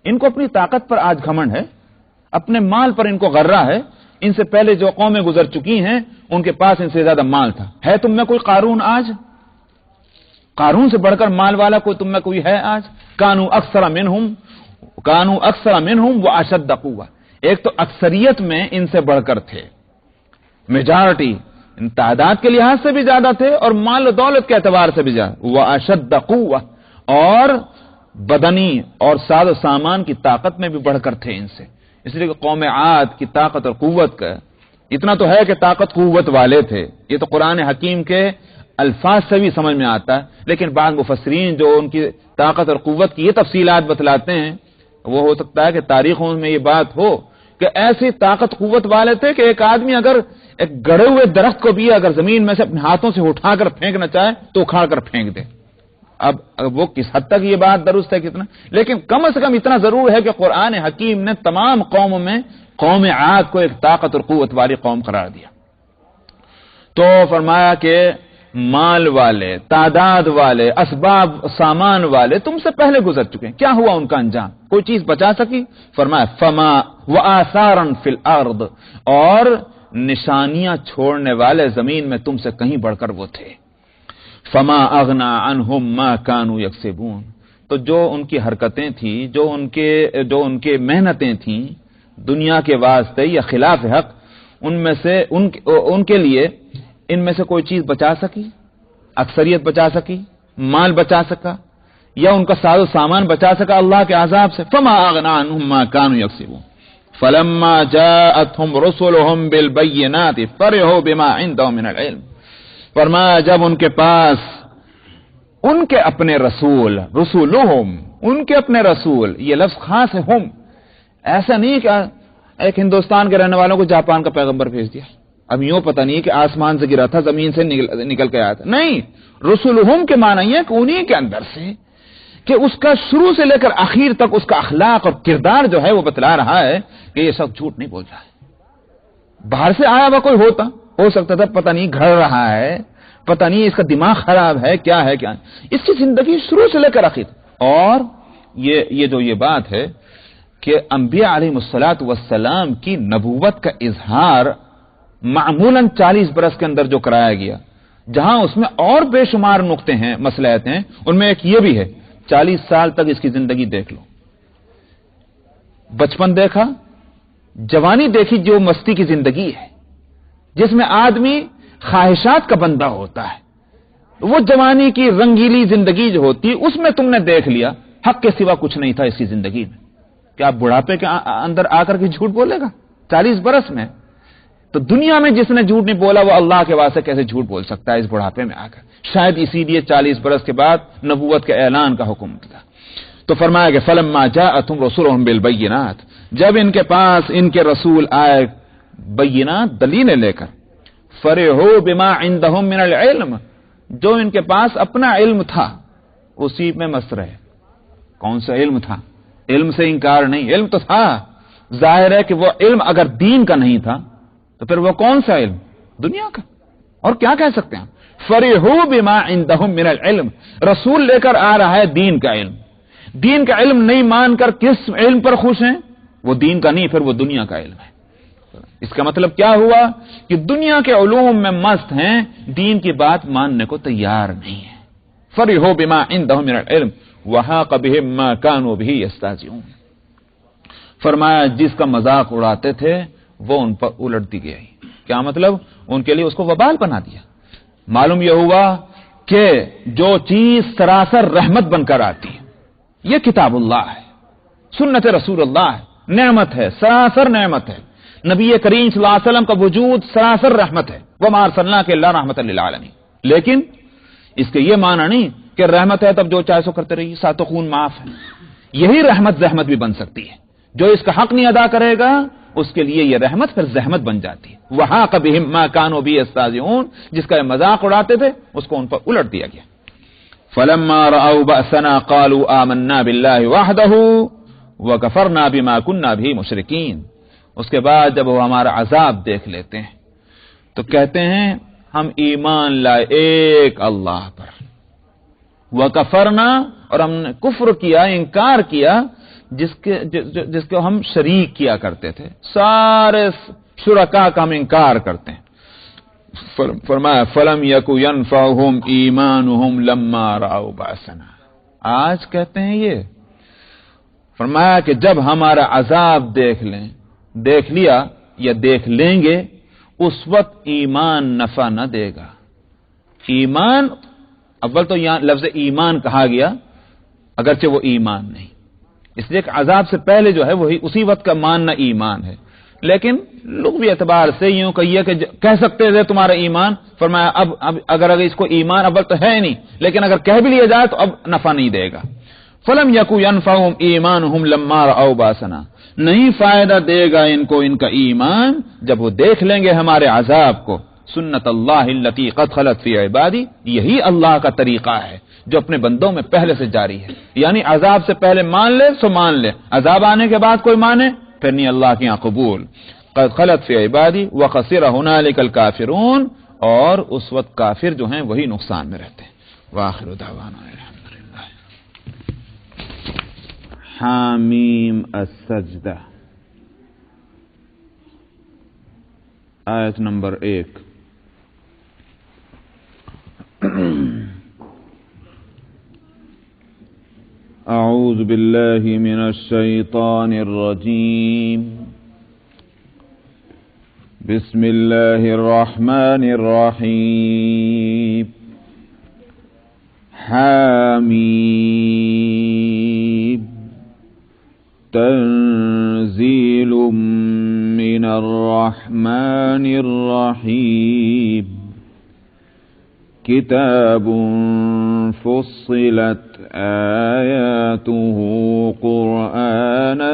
ان کو اپنی طاقت پر آج گھمنڈ ہے، اپنے مال پر ان کو غرہ ہے. ان سے پہلے جو قومیں گزر چکی ہیں ان کے پاس ان سے زیادہ مال تھا. ہے تم میں کوئی قارون آج؟ قارون سے بڑھ کر مال والا کوئی تم میں کوئی ہے آج؟ کانو اکثر منہم واشد قوہ. ایک تو اکثریت میں ان سے بڑھ کر تھے، میجارٹی تعداد کے لحاظ سے بھی زیادہ تھے اور مال و دولت کے اعتبار سے بھی زیادہ. واشد قوہ، اور بدنی اور ساز و سامان کی طاقت میں بھی بڑھ کر تھے ان سے. اس لیے کہ قوم عاد کی طاقت اور قوت کا اتنا تو ہے کہ طاقت قوت والے تھے. یہ تو قرآن حکیم کے الفاظ سے بھی سمجھ میں آتا ہے، لیکن بعض مفسرین جو ان کی طاقت اور قوت کی یہ تفصیلات بتلاتے ہیں، وہ ہو سکتا ہے کہ تاریخوں میں یہ بات ہو کہ ایسی طاقت قوت والے تھے کہ ایک آدمی اگر ایک گڑے ہوئے درخت کو بھی اگر زمین میں سے اپنے ہاتھوں سے اٹھا کر پھینکنا چاہے تو اکھاڑ کر پھینک دے. اب وہ کس حد تک یہ بات درست ہے کتنا، لیکن کم از کم اتنا ضرور ہے کہ قرآن حکیم نے تمام قوموں میں قوم عاد کو ایک طاقت اور قوت والی قوم قرار دیا. تو فرمایا کہ مال والے، تعداد والے، اسباب سامان والے تم سے پہلے گزر چکے ہیں. کیا ہوا ان کا انجام؟ کوئی چیز بچا سکی؟ فرمایا فما وآثارا فی الارض، اور نشانیاں چھوڑنے والے زمین میں تم سے کہیں بڑھ کر وہ تھے. فما اغنا عنہم ما کانوا یکسبون، تو جو ان کی حرکتیں تھیں، جو ان کے محنتیں تھیں دنیا کے واسطے یا خلاف حق، ان میں سے ان کے لیے ان میں سے کوئی چیز بچا سکی؟ اکثریت بچا سکی؟ مال بچا سکا؟ یا ان کا ساز و سامان بچا سکا اللہ کے عذاب سے؟ فما اغنا عنہم ما کانوا یکسبون فلما جاءتهم رسلهم بالبينات فرحوا بما عندهم من العلم. فرمایا جب ان کے پاس ان کے اپنے رسولهم، ان کے اپنے رسول، یہ لفظ خاص ہے ہم، ایسا نہیں کہ ایک ہندوستان کے رہنے والوں کو جاپان کا پیغمبر بھیج دیا، اب یوں پتہ نہیں کہ آسمان سے گرا تھا زمین سے نکل کے آیا تھا. نہیں، رسولهم کے معنی یہ کہ انہی کے اندر سے کہ اس کا شروع سے لے کر آخر تک اس کا اخلاق اور کردار جو ہے وہ بتلا رہا ہے کہ یہ شخص جھوٹ نہیں بول رہا ہے. باہر سے آیا ہوا کوئی ہو سکتا تھا پتہ نہیں گھڑ رہا ہے، پتہ نہیں اس کا دماغ خراب ہے، کیا ہے کیا ہے. اس کی زندگی شروع سے لے کر آخر. اور یہ جو یہ بات ہے کہ انبیاء علیہ الصلوۃ والسلام کی نبوت کا اظہار معمولاً 40 برس کے اندر جو کرایا گیا، جہاں اس میں اور بے شمار نقطے ہیں، مسئلات ہیں، ان میں ایک یہ بھی ہے 40 سال تک اس کی زندگی دیکھ لو. بچپن دیکھا، جوانی دیکھی، جو مستی کی زندگی ہے جس میں آدمی خواہشات کا بندہ ہوتا ہے، وہ جوانی کی رنگیلی زندگی جو ہوتی اس میں تم نے دیکھ لیا حق کے سوا کچھ نہیں تھا اس کی زندگی میں. کیا آپ بڑھاپے کے اندر آ کر کے جھوٹ بولے گا 40 برس میں؟ تو دنیا میں جس نے جھوٹ نہیں بولا وہ اللہ کے واسطے کیسے جھوٹ بول سکتا ہے اس بڑھاپے میں آ کر؟ شاید اسی لیے 40 برس کے بعد نبوت کے اعلان کا حکم تھا. تو فرمایا کہ فلما جاءتهم رسلهم بالبينات، جب ان کے پاس ان کے رسول آئے بینات، دلیلیں لے کر، فرحوا بما عندهم من العلم، جو ان کے پاس اپنا علم تھا اسی میں مست رہے. کون سا علم تھا؟ علم سے انکار نہیں، علم تو تھا. ظاہر ہے کہ وہ علم اگر دین کا نہیں تھا تو پھر وہ کون سا علم؟ دنیا کا. اور کیا کہہ سکتے ہیں؟ فرحوا بما عندهم من العلم، رسول لے کر آ رہا ہے دین کا علم. دین کا علم نہیں مان کر کس علم پر خوش ہیں؟ وہ دین کا نہیں، پھر وہ دنیا کا علم ہے. اس کا مطلب کیا ہوا کہ دنیا کے علوم میں مست ہیں، دین کی بات ماننے کو تیار نہیں ہے. فرحوا بما عندهم من العلم وحاق بهم ما كانوا به يستهزئون. فرمایا جس کا مذاق اڑاتے تھے وہ ان پر الٹتی گئی. کیا مطلب؟ ان کے لیے اس کو وبال بنا دیا. معلوم یہ ہوا کہ جو چیز سراسر رحمت بن کر آتی ہے، یہ کتاب اللہ ہے، سنت رسول اللہ ہے، نعمت ہے، سراسر نعمت ہے. نبی کریم صلی اللہ علیہ وسلم کا وجود سراسر رحمت ہے. وما ارسلناک الا رحمۃ للعالمین. لیکن اس کے یہ معنی نہیں کہ رحمت ہے تب جو چاہے سو کرتے رہیے، ساتھ خون معاف ہے. یہی رحمت زحمت بھی بن سکتی ہے. جو اس کا حق نہیں ادا کرے گا اس کے لیے یہ رحمت پھر زحمت بن جاتی ہے. وحاق بهم ما كانوا به يستهزئون، جس کا یہ مذاق اڑاتے تھے اس کو ان پر الٹ دیا گیا. فلما رأوا بأسنا قالوا آمنا بالله وحده وكفرنا بما كنا به مشركين. اس کے بعد جب وہ ہمارا عذاب دیکھ لیتے ہیں تو کہتے ہیں ہم ایمان لائے ایک اللہ پر، وکفرنا، اور ہم نے کفر کیا، انکار کیا جس کو ہم شریک کیا کرتے تھے، سارے شرکا کا ہم انکار کرتے ہیں۔ فرمایا فلم یکو ینفعہم ایمانہم لما رأوا بأسنا، آج کہتے ہیں یہ، فرمایا کہ جب ہمارا عذاب دیکھ لیا یا دیکھ لیں گے، اس وقت ایمان نفع نہ دے گا۔ ایمان اول تو یہاں لفظ ایمان کہا گیا اگرچہ وہ ایمان نہیں، اس لیے کہ عذاب سے پہلے جو ہے وہی اسی وقت کا ماننا ایمان ہے، لیکن لغوی اعتبار سے یوں کہیے کہ کہہ سکتے تھے تمہارا ایمان، فرمایا اب اگر اس کو ایمان اول تو ہے نہیں، لیکن اگر کہہ بھی لیا جائے تو اب نفع نہیں دے گا۔ فلم یکو ینفعہم ایمانہم لما رأوا بأسنا، نہیں فائدہ دے گا ان کو ان کا ایمان جب وہ دیکھ لیں گے ہمارے عذاب کو۔ سنت اللہ التی قد خلت فی عبادی، یہی اللہ کا طریقہ ہے جو اپنے بندوں میں پہلے سے جاری ہے، یعنی عذاب سے پہلے مان لے سو مان لے، عذاب آنے کے بعد کوئی مانے پھر نہیں اللہ کے یہاں قبول۔ قد خلت فی عبادی وخسر ہنالک الکافرون، اور اس وقت کافر جو ہیں وہی نقصان میں رہتے ہیں۔ وآخر دعوانا الحمدللہ۔ حامیم السجدہ، آیت نمبر 1۔ اعوذ باللہ من الشیطان الرجیم، بسم اللہ الرحمن الرحیم۔ حامیم تنزیل من الرحمن الرحیم، کتاب فصلت آیاته قرآنا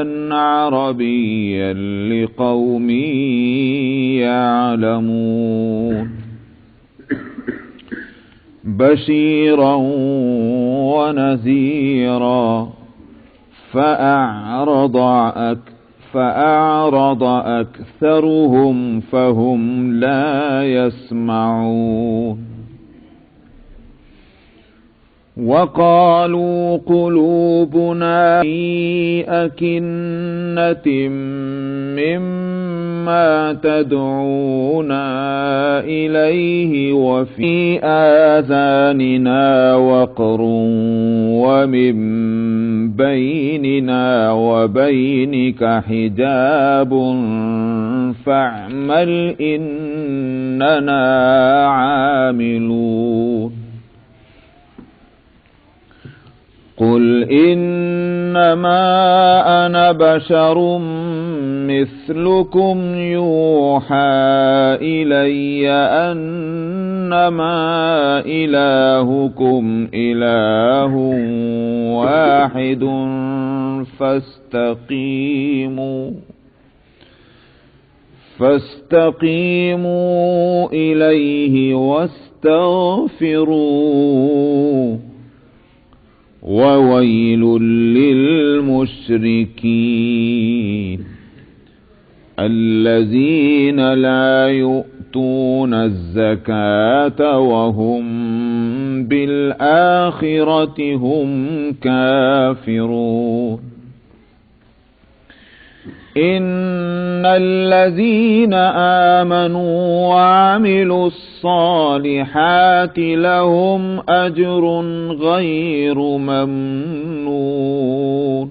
عربیا لقوم يعلمون، بشیرا ونذیرا فأعرض أكثرهم فهم لا يسمعون، وقالوا قلوبنا في أكنة مما تدعونا إليه وفي آذاننا وقر ومن بيننا وبينك حجاب فاعمل إننا عاملون، قل إنما أنا بشر مثلكم يوحى إلي أنما إلهكم إله واحد فاستقيموا إليه واستغفروه، وويل للمشركين الذين لا يؤتون الزكاة وهم بالآخرة هم كافرون، إن الذين آمنوا وعملوا الصالحات لهم أجر غير ممنون،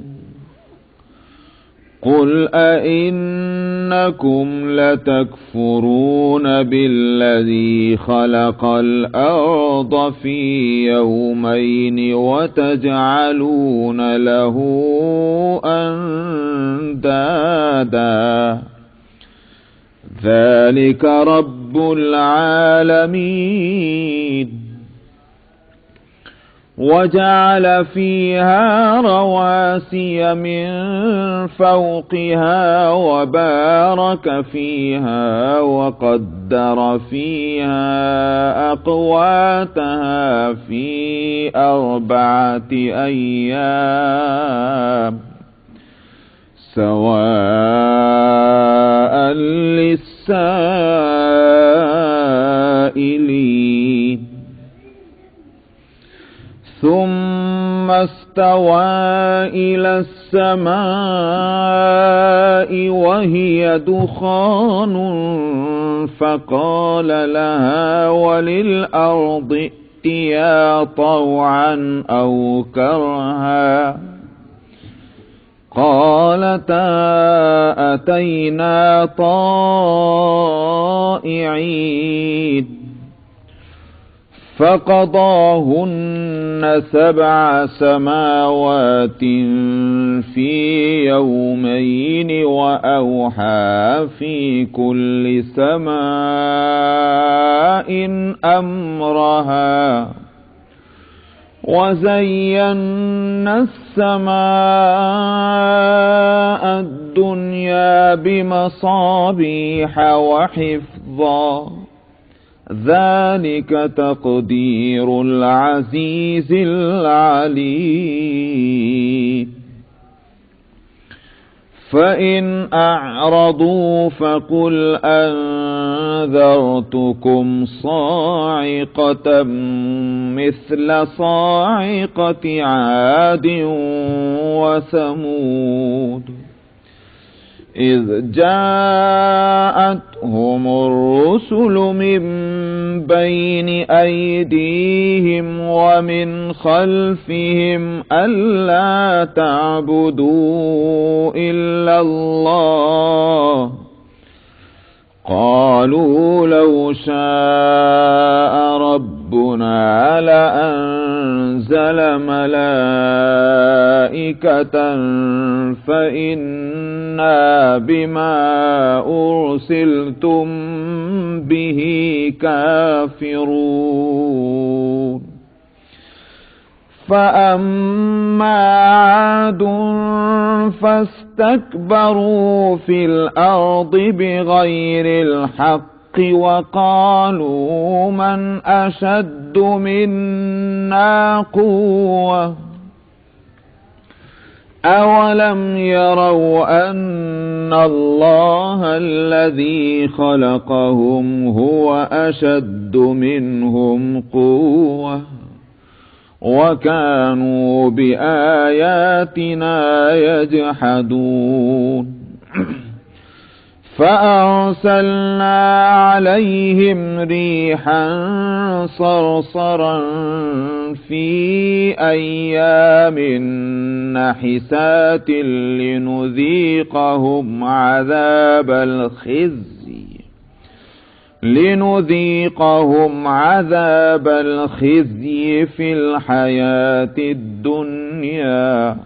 قل أئنكم لتكفرون بالذي خلق الأرض في يومين وتجعلون له أندادا ذلك رب العالمين، وجعل فيها رواسي من فوقها وبارك فيها وقدر فيها أقواتها في 4 أيام سواء للسائلين، ثم استوى إلى السماء وهي دخان فقال لها وللأرض ائتيا طوعا أو كرها قالتا أتينا طائعين فقضاهن 7 سماوات في يومين وأوحى في كل سماء أمرها وزينا السماء الدنيا بمصابيح وحفظا ذلك تقدير العزيز العليم فإن أعرضوا فقل أنذرتكم صاعقة مثل صاعقة عاد وثمود إذ جاءتهم الرسل من بين أيديهم ومن خلفهم ألا تعبدوا إلا الله قالوا لو شاء ربنا لأنزل ملائكة فإنا بما أرسلتم به كافرون فأما عاد فاستكبروا في الأرض بغير الحق وقالوا من أشد منا قوة أولم يروا أن الله الذي خلقهم هو أشد منهم قوة وكانوا بآياتنا يجحدون فأرسلنا عليهم ريحا صرصرا في أيام نحسات لنذيقهم عذاب الخزي في الحياة الدنيا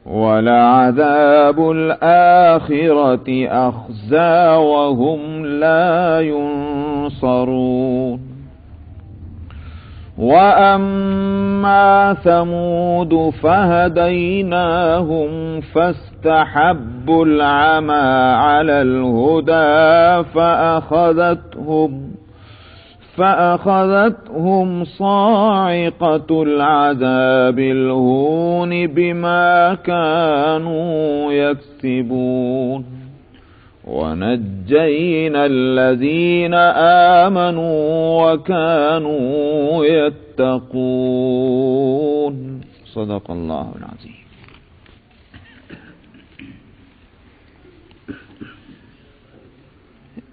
ولعذاب الآخرة أخزى وهم لا ينصرون وأما ثمود فهديناهم فاستحبوا العمى على الهدى فأخذتهم صاعقة العذاب الهون بما كانوا يكسبون ونجينا الذين آمنوا وكانوا يتقون صدق الله العظيم.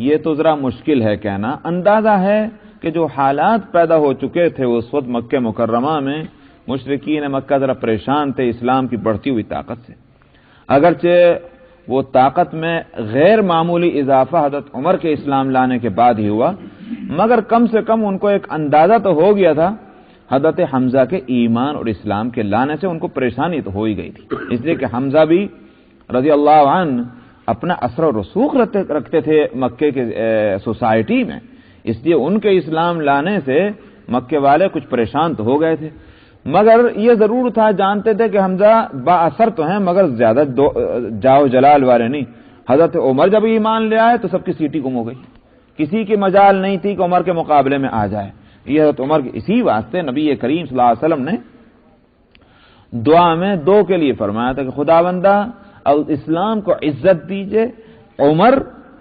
یہ تو ذرا مشکل ہے کہنا. اندازہ ہے کہ جو حالات پیدا ہو چکے تھے اس وقت مکہ مکرمہ میں، مشرکین مکہ ذرا پریشان تھے اسلام کی بڑھتی ہوئی طاقت سے. اگرچہ وہ طاقت میں غیر معمولی اضافہ حضرت عمر کے اسلام لانے کے بعد ہی ہوا، مگر کم سے کم ان کو ایک اندازہ تو ہو گیا تھا. حضرت حمزہ کے ایمان اور اسلام کے لانے سے ان کو پریشانی تو ہو ہی گئی تھی، اس لیے کہ حمزہ بھی رضی اللہ عنہ اپنا اثر و رسوخ رکھتے تھے مکے کے سوسائٹی میں، اس لیے ان کے اسلام لانے سے مکے والے کچھ پریشان تو ہو گئے تھے. مگر یہ ضرور تھا، جانتے تھے کہ حمزہ با اثر تو ہیں مگر زیادہ جاؤ جلال والے نہیں. حضرت عمر جب ایمان لے آئے تو سب کی سیٹی گم ہو گئی، کسی کی مجال نہیں تھی کہ عمر کے مقابلے میں آ جائے. یہ حضرت عمر اسی واسطے نبی کریم صلی اللہ علیہ وسلم نے دعا میں دو کے لیے فرمایا تھا کہ خداوندہ اور اسلام کو عزت دیجئے عمر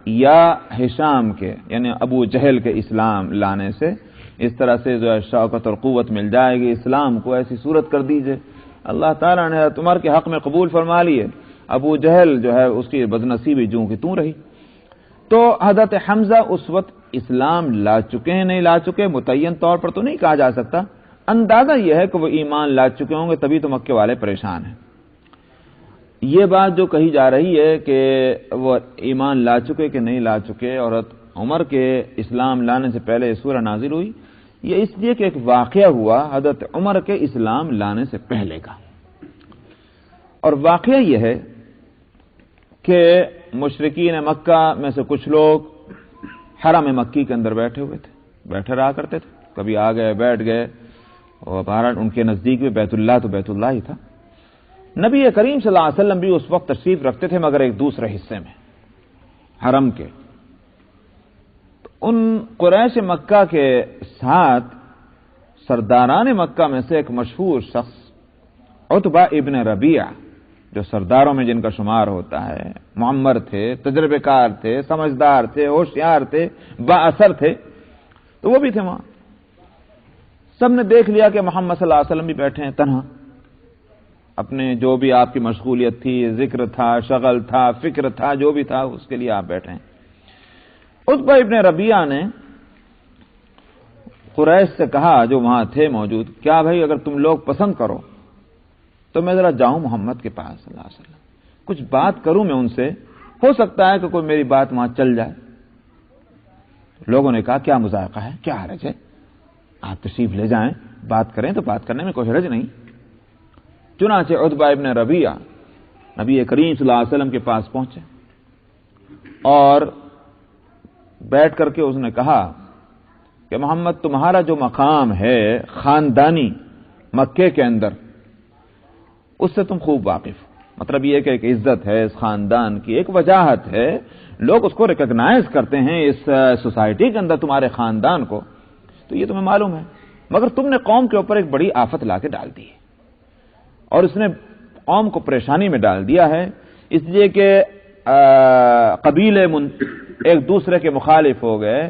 یا ہشام کے، یعنی ابو جہل کے اسلام لانے سے، اس طرح سے جو ہے شوکت اور قوت مل جائے گی، اسلام کو ایسی صورت کر دیجئے. اللہ تعالیٰ نے حضرت عمر کے حق میں قبول فرما لیے. ابو جہل جو ہے اس کی بدنصیبی جوں کی توں رہی. تو حضرت حمزہ اس وقت اسلام لا چکے ہیں نہیں لا چکے متعین طور پر تو نہیں کہا جا سکتا، اندازہ یہ ہے کہ وہ ایمان لا چکے ہوں گے، تبھی تو مکے والے پریشان ہیں. یہ بات جو کہی جا رہی ہے کہ وہ ایمان لا چکے کہ نہیں لا چکے، اور حضرت عمر کے اسلام لانے سے پہلے سورہ نازل ہوئی، یہ اس لیے کہ ایک واقعہ ہوا حضرت عمر کے اسلام لانے سے پہلے کا. اور واقعہ یہ ہے کہ مشرکین مکہ میں سے کچھ لوگ حرم مکی کے اندر بیٹھے ہوئے تھے، بیٹھے رہا کرتے تھے، کبھی آ گئے بیٹھ گئے، اور بہرحال ان کے نزدیک بھی بیت اللہ تو بیت اللہ ہی تھا. نبی کریم صلی اللہ علیہ وسلم بھی اس وقت تشریف رکھتے تھے مگر ایک دوسرے حصے میں حرم کے. ان قریش مکہ کے ساتھ سرداران مکہ میں سے ایک مشہور شخص عتبہ ابن ربیعہ، جو سرداروں میں جن کا شمار ہوتا ہے، معمر تھے، تجربے کار تھے، سمجھدار تھے، ہوشیار تھے، با اثر تھے، تو وہ بھی تھے وہاں. سب نے دیکھ لیا کہ محمد صلی اللہ علیہ وسلم بھی بیٹھے ہیں تنہا، اپنے جو بھی آپ کی مشغولیت تھی، ذکر تھا، شغل تھا، فکر تھا، جو بھی تھا اس کے لیے آپ بیٹھے ہیں. عتبہ ابن ربیعہ نے قریش سے کہا جو وہاں تھے موجود، کیا بھائی اگر تم لوگ پسند کرو تو میں ذرا جاؤں محمد کے پاس صلی اللہ علیہ وسلم، کچھ بات کروں میں ان سے، ہو سکتا ہے کہ کوئی میری بات وہاں چل جائے. لوگوں نے کہا کیا مذائقہ ہے، کیا حرج ہے، آپ تشریف لے جائیں، بات کریں تو بات کرنے میں کوئی حرج نہیں. چنانچہ عتبہ ابن ربیعہ نبی کریم صلی اللہ علیہ وسلم کے پاس پہنچے اور بیٹھ کر کے اس نے کہا کہ محمد تمہارا جو مقام ہے خاندانی مکے کے اندر، اس سے تم خوب واقف ہو. مطلب یہ کہ ایک عزت ہے اس خاندان کی، ایک وجاہت ہے، لوگ اس کو ریکگنائز کرتے ہیں اس سوسائٹی کے اندر تمہارے خاندان کو، تو یہ تمہیں معلوم ہے. مگر تم نے قوم کے اوپر ایک بڑی آفت لا کے ڈال دی ہے، اور اس نے قوم کو پریشانی میں ڈال دیا ہے، اس لیے کہ قبیلے ایک دوسرے کے مخالف ہو گئے،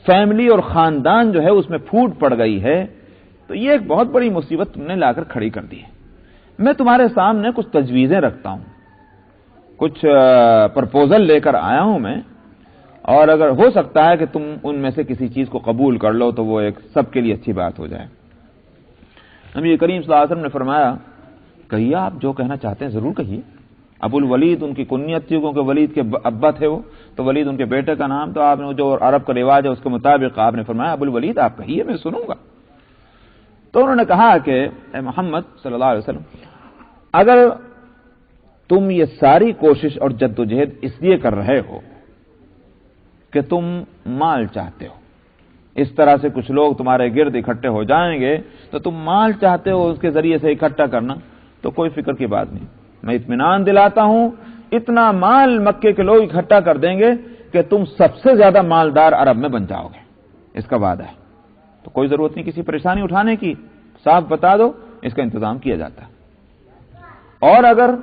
فیملی اور خاندان جو ہے اس میں پھوٹ پڑ گئی ہے، تو یہ ایک بہت بڑی مصیبت تم نے لا کر کھڑی کر دی ہے. میں تمہارے سامنے کچھ تجویزیں رکھتا ہوں، کچھ پرپوزل لے کر آیا ہوں میں، اور اگر ہو سکتا ہے کہ تم ان میں سے کسی چیز کو قبول کر لو تو وہ ایک سب کے لیے اچھی بات ہو جائے. نبی کریم صلی اللہ علیہ وسلم نے فرمایا کہیے آپ جو کہنا چاہتے ہیں ضرور کہیے. ابو الولید ان کی کنیت تھی کیونکہ ولید کے ابا تھے وہ، تو ولید ان کے بیٹے کا نام، تو آپ نے جو عرب کا رواج ہے اس کے مطابق آپ نے فرمایا ابو الولید آپ کہیے میں سنوں گا. تو انہوں نے کہا کہ اے محمد صلی اللہ علیہ وسلم، اگر تم یہ ساری کوشش اور جد و جہد اس لیے کر رہے ہو کہ تم مال چاہتے ہو، اس طرح سے کچھ لوگ تمہارے گرد اکٹھے ہو جائیں گے تو تم مال چاہتے ہو اس کے ذریعے سے اکٹھا کرنا، تو کوئی فکر کی بات نہیں، میں اطمینان دلاتا ہوں اتنا مال مکے کے لوگ اکٹھا کر دیں گے کہ تم سب سے زیادہ مالدار عرب میں بن جاؤ گے، اس کا وعدہ ہے. تو کوئی ضرورت نہیں کسی پریشانی اٹھانے کی، صاف بتا دو، اس کا انتظام کیا جاتا ہے. اور اگر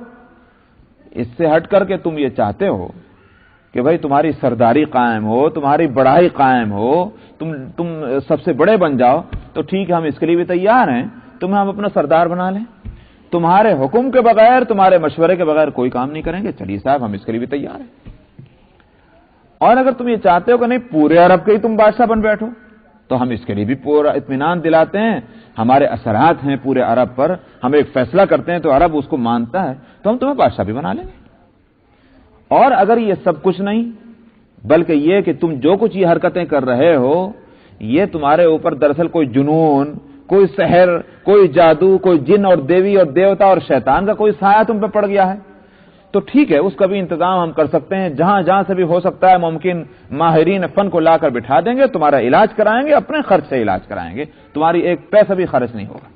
اس سے ہٹ کر کے تم یہ چاہتے ہو کہ بھائی تمہاری سرداری قائم ہو، تمہاری بڑائی قائم ہو، تم سب سے بڑے بن جاؤ، تو ٹھیک ہے ہم اس کے لیے بھی تیار ہیں، تمہیں ہم اپنا سردار بنا لیں، تمہارے حکم کے بغیر، تمہارے مشورے کے بغیر کوئی کام نہیں کریں گے، چلیے صاحب ہم اس کے لیے بھی تیار ہیں. اور اگر تم یہ چاہتے ہو کہ نہیں پورے عرب کے ہی تم بادشاہ بن بیٹھو تو ہم اس کے لیے بھی پورا اطمینان دلاتے ہیں، ہمارے اثرات ہیں پورے عرب پر، ہم ایک فیصلہ کرتے ہیں تو عرب اس کو مانتا ہے تو ہم تمہیں بادشاہ بھی بنا لیں گے۔ اور اگر یہ سب کچھ نہیں بلکہ یہ کہ تم جو کچھ یہ حرکتیں کر رہے ہو یہ تمہارے اوپر دراصل کوئی جنون، کوئی سحر، کوئی جادو، کوئی جن اور دیوی اور دیوتا اور شیطان کا کوئی سایہ تم پہ پڑ گیا ہے تو ٹھیک ہے، اس کا بھی انتظام ہم کر سکتے ہیں، جہاں جہاں سے بھی ہو سکتا ہے ممکن ماہرین فن کو لا کر بٹھا دیں گے، تمہارا علاج کرائیں گے، اپنے خرچ سے علاج کرائیں گے، تمہاری ایک پیسہ بھی خرچ نہیں ہوگا۔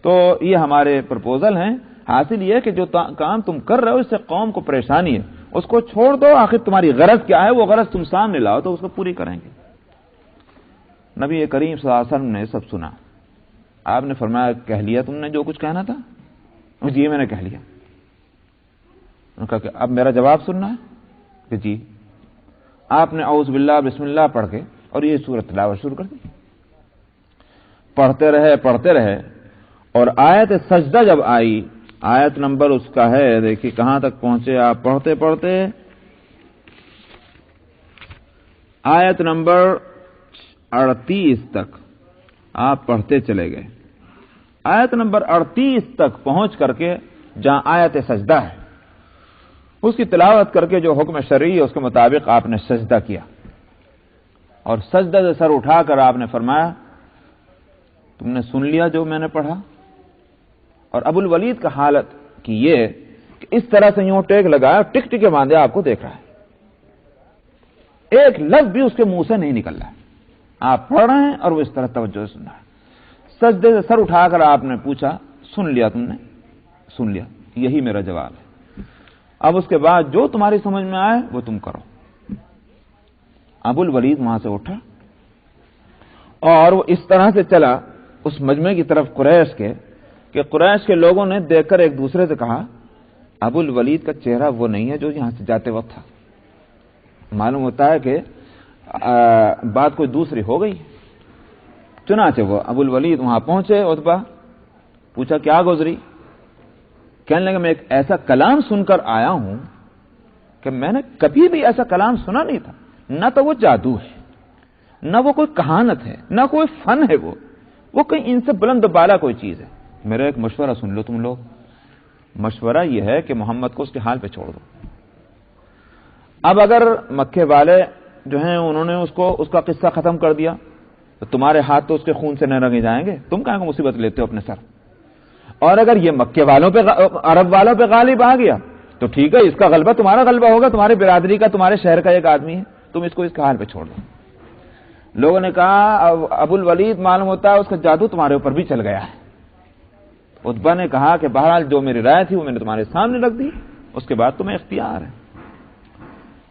تو یہ ہمارے پرپوزل ہیں۔ حاصل یہ کہ جو کام تم کر رہے ہو اس سے قوم کو پریشانی ہے، اس کو چھوڑ دو، آخر تمہاری غرض کیا ہے وہ غرض تم سامنے لاؤ تو اس کو پوری کریں گے۔ نبی کریم صلی اللہ علیہ وسلم نے سب سنا، آپ نے فرمایا کہہ لیا تم نے جو کچھ کہنا تھا؟ جی میں نے کہہ لیا۔ انہوں نے کہا کہ اب میرا جواب سننا ہے کہ جی۔ آپ نے اعوذ باللہ بسم اللہ پڑھ کے اور یہ سورۃ تلاوت شروع کر دی، پڑھتے رہے اور آیت سجدہ جب آئی، آیت نمبر اس کا ہے، دیکھیے کہاں تک پہنچے آپ، پڑھتے پڑھتے آیت نمبر 38 تک آپ پڑھتے چلے گئے۔ آیت نمبر 38 تک پہنچ کر کے جہاں آیت سجدہ ہے اس کی تلاوت کر کے جو حکم شرعی ہے اس کے مطابق آپ نے سجدہ کیا اور سجدہ سے سر اٹھا کر آپ نے فرمایا تم نے سن لیا جو میں نے پڑھا؟ اور ابو الولید کا حالت کی یہ کہ اس طرح سے یوں ٹیک لگایا، ٹک ٹکے باندھے آپ کو دیکھ رہا ہے، ایک لفظ بھی اس کے منہ سے نہیں نکل رہا ہے، آپ پڑھ رہے ہیں اور وہ اس طرح توجہ سے سن رہا ہے۔ سجدے سے سر اٹھا کر آپ نے پوچھا سن لیا تم نے؟ سن لیا، یہی میرا جواب ہے، اب اس کے بعد جو تمہاری سمجھ میں آئے وہ تم کرو۔ ابو الولید وہاں سے اٹھا اور وہ اس طرح سے چلا اس مجمع کی طرف قریش کے کہ قریش کے لوگوں نے دیکھ کر ایک دوسرے سے کہا ابو الولید کا چہرہ وہ نہیں ہے جو یہاں سے جاتے وقت تھا، معلوم ہوتا ہے کہ بات کوئی دوسری ہو گئی۔ چنانچہ وہ ابو الولید وہاں پہنچے، عتبہ پوچھا کیا گزری؟ کہنے لگا میں ایک ایسا کلام سن کر آیا ہوں کہ میں نے کبھی بھی ایسا کلام سنا نہیں تھا، نہ تو وہ جادو ہے، نہ وہ کوئی کہانت ہے، نہ کوئی فن ہے، وہ کہیں ان سے بلند و بالا کوئی چیز ہے۔ میرا ایک مشورہ سن لو تم لوگ، مشورہ یہ ہے کہ محمد کو اس کے حال پہ چھوڑ دو۔ اب اگر مکے والے جو ہیں انہوں نے اس کا قصہ ختم کر دیا تو تمہارے ہاتھ تو اس کے خون سے نہ رنگے جائیں گے، تم کہاں کو مصیبت لیتے ہو اپنے سر؟ اور اگر یہ مکے والوں پہ عرب والوں پہ غالب آ گیا تو ٹھیک ہے، اس کا غلبہ تمہارا غلبہ ہوگا، تمہاری برادری کا، تمہارے شہر کا ایک آدمی ہے، تم اس کو اس کے حال پہ چھوڑ دو۔ لوگوں نے کہا ابو الولید معلوم ہوتا ہے اس کا جادو تمہارے اوپر بھی چل گیا ہے۔ عتبہ نے کہا کہ بہرحال جو میری رائے تھی وہ میں نے تمہارے سامنے رکھ دی، اس کے بعد تمہیں اختیار ہے۔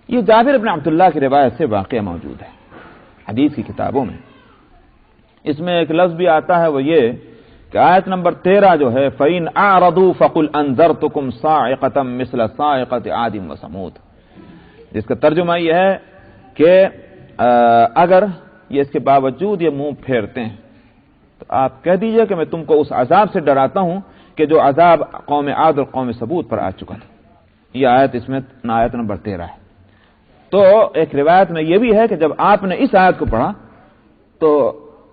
یہ جابر بن عبداللہ کی روایت سے واقعہ موجود ہے حدیث کی کتابوں میں۔ اس میں ایک لفظ بھی آتا ہے وہ یہ کہ آیت نمبر 13 جو ہے فَإِنْ أَعْرَضُوا فَقُلْ أَنذَرْتُكُمْ صَاعِقَةً مِثْلَ صَاعِقَةِ عَادٍ وَثَمُودَ، جس کا ترجمہ یہ ہے کہ اگر یہ اس کے باوجود یہ منہ پھیرتے ہیں تو آپ کہہ دیجئے کہ میں تم کو اس عذاب سے ڈراتا ہوں کہ جو عذاب قوم عاد اور قوم ثمود پر آ چکا تھا۔ یہ آیت اس میں آیت نمبر 13 ہے۔ تو ایک روایت میں یہ بھی ہے کہ جب آپ نے اس آیت کو پڑھا تو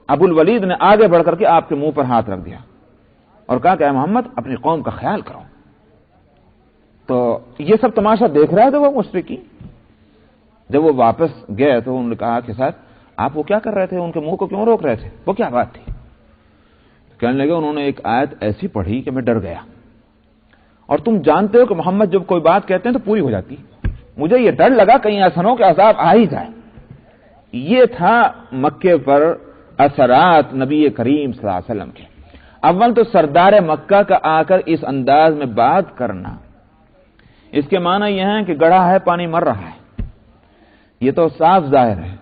ابو الولید نے آگے بڑھ کر کے آپ کے منہ پر ہاتھ رکھ دیا اور کہا کہ اے محمد اپنی قوم کا خیال کرو۔ تو یہ سب تماشا دیکھ رہا تھا وہ مشرکین۔ جب وہ واپس گئے تو انہوں نے کہا کہ صاحب آپ وہ کیا کر رہے تھے، ان کے منہ کو کیوں روک رہے تھے، وہ کیا بات تھی؟ کہنے لگے انہوں نے ایک آیت ایسی پڑھی کہ میں ڈر گیا، اور تم جانتے ہو کہ محمد جب کوئی بات کہتے ہیں تو پوری ہو جاتی، مجھے یہ ڈر لگا کہیں ایسا نہ ہو کہ عذاب آ ہی جائے۔ یہ تھا مکے پر اثرات نبی کریم صلی اللہ علیہ وسلم کے۔ اول تو سردار مکہ کا آ کر اس انداز میں بات کرنا، اس کے معنی یہ ہے کہ گڑھا ہے پانی مر رہا ہے، یہ تو صاف ظاہر ہے۔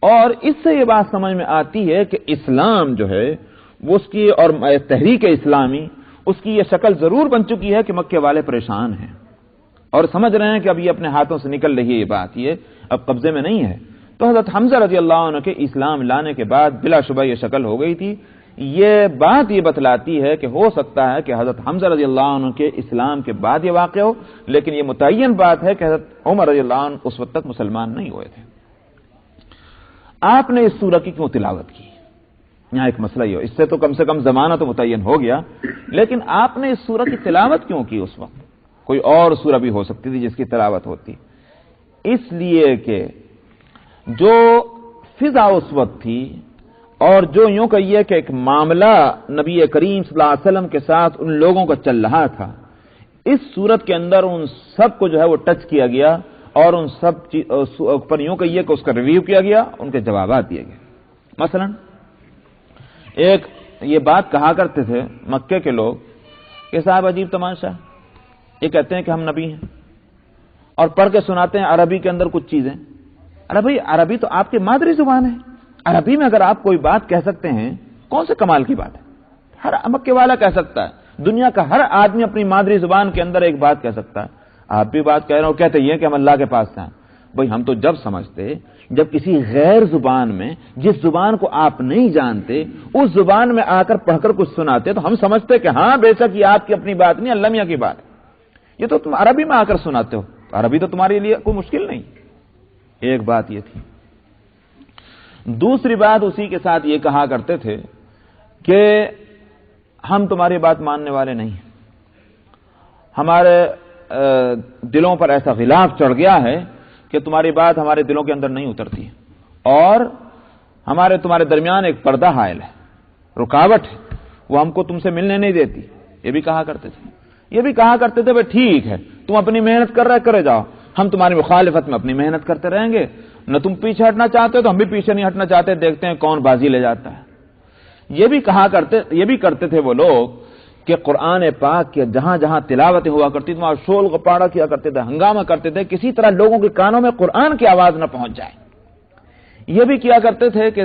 اور اس سے یہ بات سمجھ میں آتی ہے کہ اسلام جو ہے وہ اس کی اور تحریک اسلامی اس کی یہ شکل ضرور بن چکی ہے کہ مکے والے پریشان ہیں اور سمجھ رہے ہیں کہ اب یہ اپنے ہاتھوں سے نکل رہی ہے، یہ بات یہ اب قبضے میں نہیں ہے۔ تو حضرت حمزہ رضی اللہ عنہ کے اسلام لانے کے بعد بلا شبہ یہ شکل ہو گئی تھی یہ بات یہ بتلاتی ہے کہ ہو سکتا ہے کہ حضرت حمزہ رضی اللہ عنہ کے اسلام کے بعد یہ واقع ہو، لیکن یہ متعین بات ہے کہ حضرت عمر رضی اللہ عنہ اس وقت تک مسلمان نہیں ہوئے تھے۔ آپ نے اس سورہ کی کیوں تلاوت کی؟ یہاں ایک مسئلہ یہ ہو، اس سے تو کم زمانہ تو متعین ہو گیا، لیکن آپ نے اس سورہ کی تلاوت کیوں کی؟ اس وقت کوئی اور سورہ بھی ہو سکتی تھی جس کی تلاوت ہوتی۔ اس لیے کہ جو فضا اس وقت تھی اور جو یوں کہیے کہ ایک معاملہ نبی کریم صلی اللہ علیہ وسلم کے ساتھ ان لوگوں کا چل رہا تھا، اس صورت کے اندر ان سب کو جو ہے وہ ٹچ کیا گیا اور ان سب پر یوں کہیے کہ اس کا ریویو کیا گیا، ان کے جوابات دیے گئے۔ مثلا ایک یہ بات کہا کرتے تھے مکے کے لوگ کہ صاحب عجیب تماشا، یہ کہتے ہیں کہ ہم نبی ہیں اور پڑھ کے سناتے ہیں عربی کے اندر کچھ چیزیں۔ ارے بھائی عربی تو آپ کی مادری زبان ہے، عربی میں اگر آپ کوئی بات کہہ سکتے ہیں کون سے کمال کی بات ہے؟ ہر مکے والا کہہ سکتا ہے، دنیا کا ہر آدمی اپنی مادری زبان کے اندر ایک بات کہہ سکتا ہے۔ آپ بھی بات کہہ رہے ہو، کہتے یہ کہ ہم اللہ کے پاس سے ہیں۔ بھائی ہم تو جب سمجھتے جب کسی غیر زبان میں، جس زبان کو آپ نہیں جانتے، اس زبان میں آ کر پڑھ کر کچھ سناتے تو ہم سمجھتے کہ ہاں بے شک یہ آپ کی اپنی بات نہیں، اللہ میاں کی بات ہے۔ یہ تو تم عربی میں آ کر سناتے ہو، عربی تو تمہارے لیے کوئی مشکل نہیں۔ ایک بات یہ تھی۔ دوسری بات اسی کے ساتھ یہ کہا کرتے تھے کہ ہم تمہاری بات ماننے والے نہیں ہیں، ہمارے دلوں پر ایسا غلاف چڑھ گیا ہے کہ تمہاری بات ہمارے دلوں کے اندر نہیں اترتی ہے، اور تمہارے درمیان ایک پردہ حائل ہے، رکاوٹ ہے، وہ ہم کو تم سے ملنے نہیں دیتی۔ یہ بھی کہا کرتے تھے۔ یہ بھی کہا کرتے تھے بھائی ٹھیک ہے تم اپنی محنت کر رہے کرے جاؤ، ہم تمہاری مخالفت میں اپنی محنت کرتے رہیں گے، نہ تم پیچھے ہٹنا چاہتے ہو تو ہم بھی پیچھے نہیں ہٹنا چاہتے، دیکھتے ہیں کون بازی لے جاتا ہے۔ یہ بھی کرتے تھے وہ لوگ کہ قرآن پاک کے جہاں جہاں تلاوتیں ہوا کرتی تھی وہاں شول غپاڑا کیا کرتے تھے، ہنگامہ کرتے تھے، کسی طرح لوگوں کے کانوں میں قرآن کی آواز نہ پہنچ جائے۔ یہ بھی کیا کرتے تھے کہ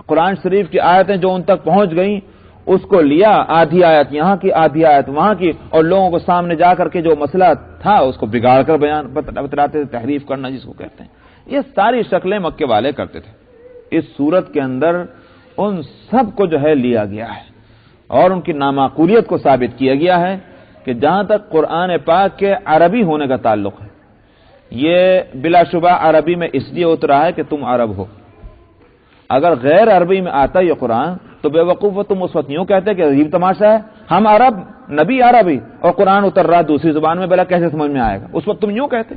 قرآن شریف کی آیتیں جو ان تک پہنچ گئیں اس کو لیا، آدھی آیت یہاں کی آدھی آیت وہاں کی، اور لوگوں کو سامنے جا کر کے جو مسئلہ تھا اس کو بگاڑ کر بیان بتلاتے تھے، تحریف کرنا جس کو کہتے ہیں۔ یہ ساری شکلیں مکے والے کرتے تھے۔ اس صورت کے اندر ان سب کو جو ہے لیا گیا ہے اور ان کی نامعقولیت کو ثابت کیا گیا ہے کہ جہاں تک قرآن پاک کے عربی ہونے کا تعلق ہے، یہ بلا شبہ عربی میں اس لیے اترا ہے کہ تم عرب ہو۔ اگر غیر عربی میں آتا یہ قرآن تو بے وقوف تم اس وقت یوں کہتے کہ عجیب تماشا ہے، ہم عرب، نبی عربی اور قرآن اتر رہا دوسری زبان میں، بلا کیسے سمجھ میں آئے گا؟ اس وقت تم یوں کہتے۔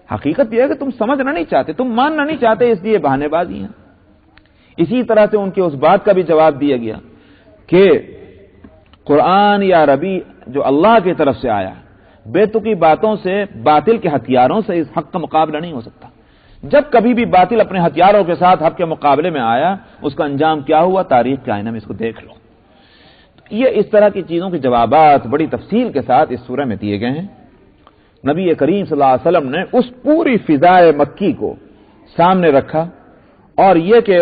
حقیقت یہ ہے کہ تم سمجھنا نہیں چاہتے، تم ماننا نہیں چاہتے، اس لیے بہانے بازی ہیں۔ اسی طرح سے ان کے اس بات کا بھی جواب دیا گیا کہ قرآن یا عربی جو اللہ کی طرف سے آیا، بے تکی باتوں سے، باطل کے ہتھیاروں سے اس حق کا مقابلہ نہیں ہو سکتا۔ جب کبھی بھی باطل اپنے ہتھیاروں کے ساتھ حق کے مقابلے میں آیا، اس کا انجام کیا ہوا تاریخ کے آئینے میں اس کو دیکھ لو۔ یہ اس طرح کی چیزوں کے جوابات بڑی تفصیل کے ساتھ اس سورہ میں دیے گئے ہیں۔ نبی کریم صلی اللہ علیہ وسلم نے اس پوری فضائے مکی کو سامنے رکھا، اور یہ کہ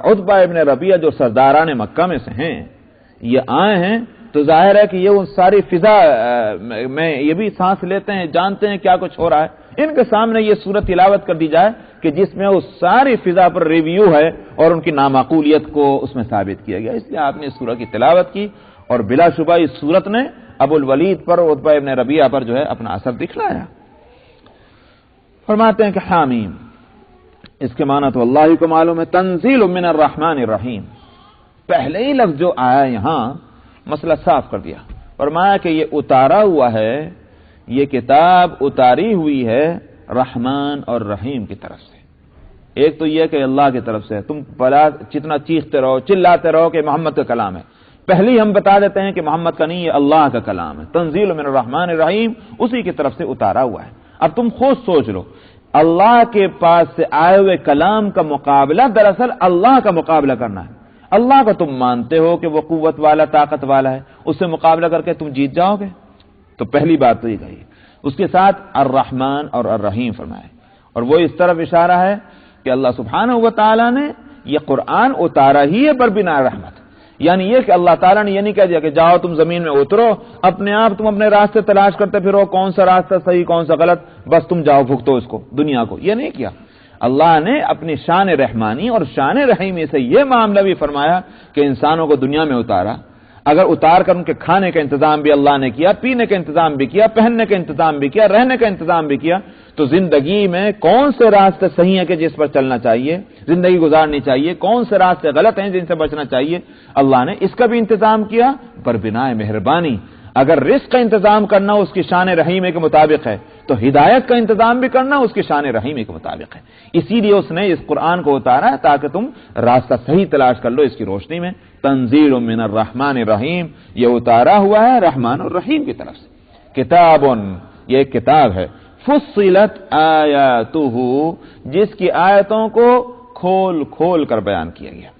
عتبہ ابن ربیعہ جو سرداران مکہ میں سے ہیں یہ آئے ہیں تو ظاہر ہے کہ یہ ان ساری فضا میں یہ بھی سانس لیتے ہیں، جانتے ہیں کیا کچھ ہو رہا ہے۔ ان کے سامنے یہ سورت تلاوت کر دی جائے کہ جس میں اس ساری فضا پر ریویو ہے اور ان کی نامعقولیت کو اس میں ثابت کیا گیا، اس لیے آپ نے اس سورہ کی تلاوت کی، اور بلا شبہ اس سورت نے ابو الولید پر، عتبہ ابن ربیعہ پر جو ہے اپنا اثر دکھلایا۔ فرماتے ہیں کہ حامیم، اس کے معنی تو اللہ ہی کو معلوم ہے، تنزیل من الرحمن الرحیم۔ پہلے ہی لفظ جو آیا یہاں مسئلہ صاف کر دیا، فرمایا کہ یہ اتارا ہوا ہے، یہ کتاب اتاری ہوئی ہے رحمان اور رحیم کی طرف سے۔ ایک تو یہ کہ اللہ کی طرف سے، تم بلا جتنا چیختے رہو چلاتے رہو کہ محمد کا کلام ہے، پہلے ہم بتا دیتے ہیں کہ محمد کا نہیں، یہ اللہ کا کلام ہے۔ تنزیل من الرحمن الرحیم، اسی کی طرف سے اتارا ہوا ہے۔ اب تم خود سوچ لو، اللہ کے پاس سے آئے ہوئے کلام کا مقابلہ دراصل اللہ کا مقابلہ کرنا ہے۔ اللہ کو تم مانتے ہو کہ وہ قوت والا، طاقت والا ہے، اس سے مقابلہ کر کے تم جیت جاؤ گے؟ تو پہلی بات تو یہ کہی۔ اس کے ساتھ الرحمن اور الرحیم فرمائے، اور وہ اس طرف اشارہ ہے کہ اللہ سبحانہ و تعالیٰ نے یہ قرآن اتارا ہی ہے بربنا رحمت، یعنی یہ کہ اللہ تعالیٰ نے یہ نہیں کہہ دیا کہ جاؤ تم زمین میں اترو، اپنے آپ تم اپنے راستے تلاش کرتے پھرو، کون سا راستہ صحیح کون سا غلط، بس تم جاؤ بھگتو اس کو، دنیا کو، یہ نہیں کیا۔ اللہ نے اپنی شان رحمانی اور شان رحیمی سے یہ معاملہ بھی فرمایا کہ انسانوں کو دنیا میں اتارا، اگر اتار کر ان کے کھانے کا انتظام بھی اللہ نے کیا، پینے کا انتظام بھی کیا، پہننے کا انتظام بھی کیا، رہنے کا انتظام بھی کیا، تو زندگی میں کون سے راستے صحیح ہیں کہ جس پر چلنا چاہیے، زندگی گزارنی چاہیے، کون سے راستے غلط ہیں جن سے بچنا چاہیے، اللہ نے اس کا بھی انتظام کیا پر بنائے مہربانی۔ اگر رزق کا انتظام کرنا اس کی شان رحیمی کے مطابق ہے تو ہدایت کا انتظام بھی کرنا اس کی شان رحیمی کے مطابق ہے، اسی لیے اس نے اس قرآن کو اتارا ہے تاکہ تم راستہ صحیح تلاش کر لو اس کی روشنی میں۔ تنزیل من الرحمن الرحیم، یہ اتارا ہوا ہے رحمان الرحیم کی طرف سے۔ کتاب، یہ ایک کتاب ہے، فصلت آیاتہ، جس کی آیتوں کو کھول کھول کر بیان کیا گیا،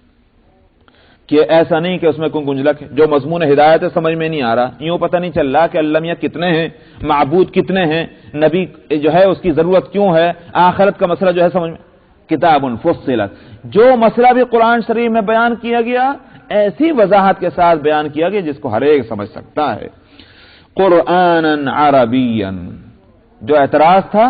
کہ ایسا نہیں کہ اس میں کوئی گنجلک ہے، جو مضمون ہدایت ہے سمجھ میں نہیں آ رہا، یوں پتہ نہیں چل رہا کہ اللہ میاں کتنے ہیں، معبود کتنے ہیں، نبی جو ہے اس کی ضرورت کیوں ہے، آخرت کا مسئلہ جو ہے سمجھ میں۔ کتاب فصلت، جو مسئلہ بھی قرآن شریف میں بیان کیا گیا ایسی وضاحت کے ساتھ بیان کیا گیا جس کو ہر ایک سمجھ سکتا ہے۔ قرآنا عربیا، جو اعتراض تھا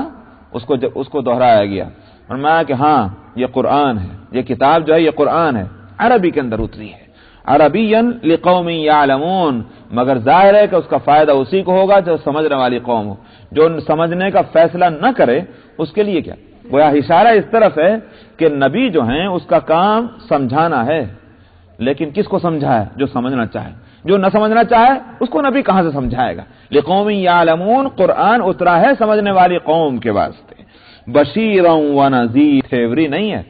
اس کو دہرایا گیا، فرمایا کہ ہاں یہ قرآن ہے، یہ کتاب جو ہے یہ قرآن ہے، عربی کے اندر اتری ہے، عربیا لقوم یعلمون، مگر ظاہر ہے کہ اس کا فائدہ اسی کو ہوگا جو سمجھنے والی قوم ہو، جو سمجھنے کا فیصلہ نہ کرے اس کے لیے کیا۔ گویا اشارہ اس طرف ہے کہ نبی جو ہیں اس کا کام سمجھانا ہے، لیکن کس کو سمجھائے؟ جو سمجھنا چاہے، جو نہ سمجھنا چاہے اس کو نبی کہاں سے سمجھائے گا۔ لقوم یعلمون، قرآن اترا ہے سمجھنے والی قوم کے واسطے، بشیرا و نذیر، فیوری نہیں ہے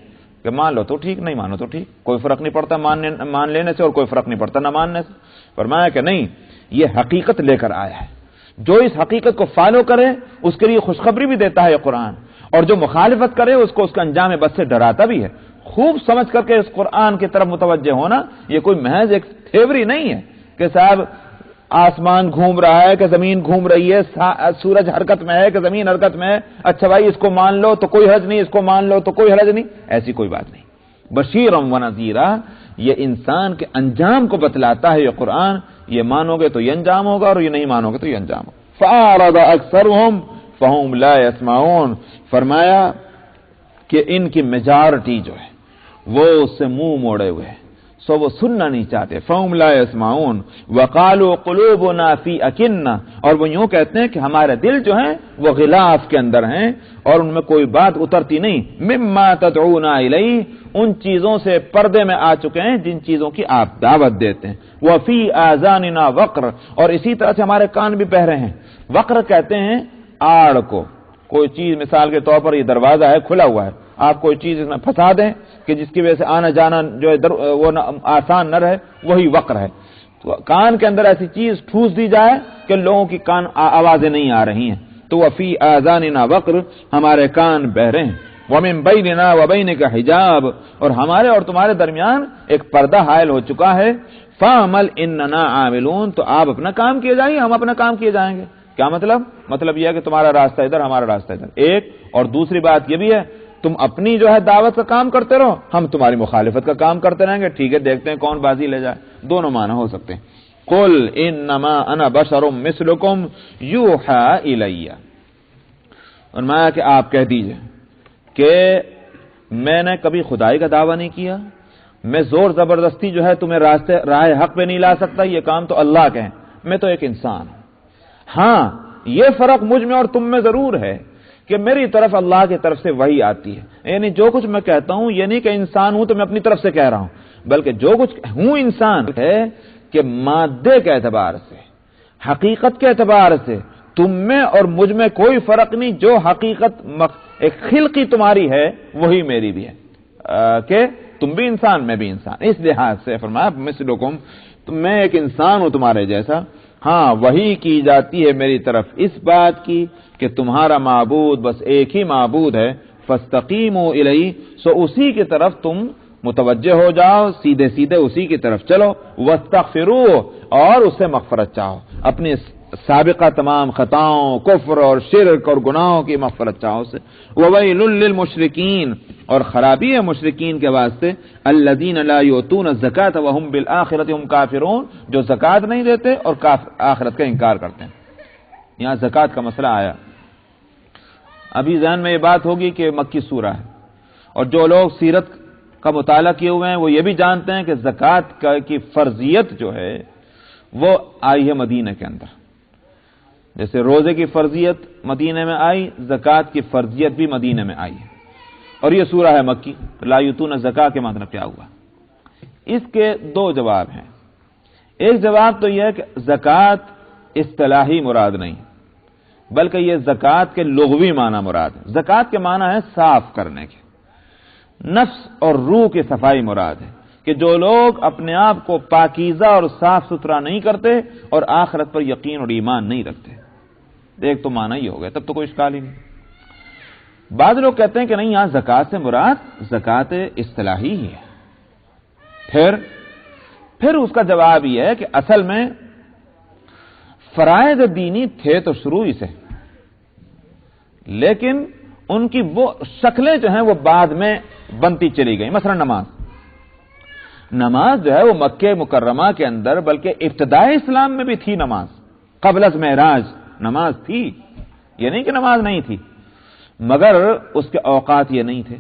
کہ مان لو تو ٹھیک، نہیں مانو تو ٹھیک، کوئی فرق نہیں پڑتا مان لینے سے اور کوئی فرق نہیں پڑتا نہ ماننے سے۔ فرمایا کہ نہیں، یہ حقیقت لے کر آیا ہے، جو اس حقیقت کو فالو کرے اس کے لیے خوشخبری بھی دیتا ہے یہ قرآن، اور جو مخالفت کرے اس کو اس کا انجام بد سے ڈراتا بھی ہے۔ خوب سمجھ کر کے اس قرآن کی طرف متوجہ ہونا، یہ کوئی محض ایک تھیوری نہیں ہے کہ صاحب آسمان گھوم رہا ہے کہ زمین گھوم رہی ہے، سورج حرکت میں ہے کہ زمین حرکت میں ہے، اچھا بھائی اس کو مان لو تو کوئی حرج نہیں، اس کو مان لو تو کوئی حرج نہیں، ایسی کوئی بات نہیں۔ بشیرا و نذیرا، یہ انسان کے انجام کو بتلاتا ہے یہ قرآن، یہ مانو گے تو یہ انجام ہوگا اور یہ نہیں مانو گے تو یہ انجام ہوگا۔ فَأَعْرَضَ أَكْثَرُهُمْ فَهُمْ لَا يَسْمَعُونَ، فرمایا کہ ان کی میجارٹی جو ہے وہ اس سے منہ موڑے ہوئے ہیں، سو وہ سننا نہیں چاہتے۔ فَهُمْ لَا يَسْمَعُونَ وَقَالُوا قُلُوبُنَا فِي أَكِنَّةٍ، اور وہ یوں کہتے ہیں کہ ہمارے دل جو ہیں وہ غلاف کے اندر ہیں اور ان میں کوئی بات اترتی نہیں، مِمَّا تَدْعُونَا إِلَيْهِ، ان چیزوں سے پردے میں آ چکے ہیں جن چیزوں کی آپ دعوت دیتے ہیں۔ وَفِي آذَانِنَا وَقْرٌ، اور اسی طرح سے ہمارے کان بھی بہرے ہیں۔ وقر کہتے ہیں آڑ کو، کوئی چیز مثال کے طور پر یہ دروازہ ہے کھلا ہوا ہے، آپ کوئی چیز اس میں پھنسا دیں کہ جس کی وجہ سے آنا جانا جو ہے وہ آسان نہ رہے، وہی وقر ہے۔ تو کان کے اندر ایسی چیز ٹھوس دی جائے کہ لوگوں کی کان آوازیں نہیں آ رہی ہیں، تو وفی آذاننا وقر، ہمارے کان بہرے ہیں۔ ومن بیننا وبینک حجاب، اور ہمارے اور تمہارے درمیان ایک پردہ حائل ہو چکا ہے۔ فعمل اننا عاملون، تو آپ اپنا کام کیے جائیں، ہم اپنا کام کیے جائیں گے۔ کیا مطلب؟ مطلب یہ ہے کہ تمہارا راستہ ادھر، ہمارا راستہ ادھر، ایک، اور دوسری بات یہ بھی ہے تم اپنی جو ہے دعوت کا کام کرتے رہو، ہم تمہاری مخالفت کا کام کرتے رہیں گے، ٹھیک ہے دیکھتے ہیں کون بازی لے جائے، دونوں معنی ہو سکتے ہیں۔ قل انما انا بشر مثلکم یوحی الی، فرمایا کہ آپ کہہ دیجئے کہ میں نے کبھی خدائی کا دعویٰ نہیں کیا، میں زور زبردستی جو ہے تمہیں راہ حق پہ نہیں لا سکتا، یہ کام تو اللہ کے ہیں، میں تو ایک انسان ہوں۔ ہاں یہ فرق مجھ میں اور تم میں ضرور ہے کہ میری طرف اللہ کی طرف سے وحی آتی ہے، یعنی جو کچھ میں کہتا ہوں یہ نہیں کہ انسان ہوں تو میں اپنی طرف سے کہہ رہا ہوں، بلکہ جو کچھ ہوں انسان ہے کہ مادے کے اعتبار سے، حقیقت کے اعتبار سے تم میں اور مجھ میں کوئی فرق نہیں، جو حقیقت ایک خلقی تمہاری ہے وہی میری بھی ہے، کہ تم بھی انسان میں بھی انسان، اس لحاظ سے فرمایا مثلکم، میں ایک انسان ہوں تمہارے جیسا۔ ہاں وحی کی جاتی ہے میری طرف اس بات کی کہ تمہارا معبود بس ایک ہی معبود ہے، فاستقیموا الیہ، سو اسی کی طرف تم متوجہ ہو جاؤ، سیدھے سیدھے اسی کی طرف چلو، واستغفروہ، اور اس سے مغفرت چاہو، اپنی سابقہ تمام خطاؤں، کفر اور شرک اور گناہوں کی مغفرت چاہو سے۔ وویل للمشرکین، اور خرابی ہے مشرکین کے واسطے، الذین لا یؤتون الزکاۃ وهم بالآخرۃ هم کافرون، جو زکات نہیں دیتے اور آخرت کا انکار کرتے ہیں۔ یہاں زکات کا مسئلہ آیا، ابھی ذہن میں یہ بات ہوگی کہ مکی سورہ ہے، اور جو لوگ سیرت کا مطالعہ کیے ہوئے ہیں وہ یہ بھی جانتے ہیں کہ زکوٰۃ کی فرضیت جو ہے وہ آئی ہے مدینہ کے اندر. جیسے روزے کی فرضیت مدینہ میں آئی، زکوٰۃ کی فرضیت بھی مدینہ میں آئی ہے. اور یہ سورہ ہے مکی. لا یؤتون الزکاۃ کے مطلب کیا ہوا؟ اس کے دو جواب ہیں. ایک جواب تو یہ ہے کہ زکوٰۃ اصطلاحی مراد نہیں بلکہ یہ زکوٰۃ کے لغوی معنی مراد ہے. زکوٰۃ کے معنی ہے صاف کرنے کے، نفس اور روح کی صفائی مراد ہے کہ جو لوگ اپنے آپ کو پاکیزہ اور صاف ستھرا نہیں کرتے اور آخرت پر یقین اور ایمان نہیں رکھتے. ایک تو معنی یہ ہو گیا، تب تو کوئی اشکال ہی نہیں. بعض لوگ کہتے ہیں کہ نہیں، یہاں زکوٰۃ سے مراد زکوٰۃ اصطلاحی ہی ہے. پھر اس کا جواب یہ ہے کہ اصل میں فرائض دینی تھے تو شروع ہی سے، لیکن ان کی وہ شکلیں جو ہیں وہ بعد میں بنتی چلی گئی. مثلا نماز جو ہے وہ مکہ مکرمہ کے اندر بلکہ ابتدائی اسلام میں بھی تھی. نماز قبل از معراج نماز تھی، یہ نہیں کہ نماز نہیں تھی، مگر اس کے اوقات یہ نہیں تھے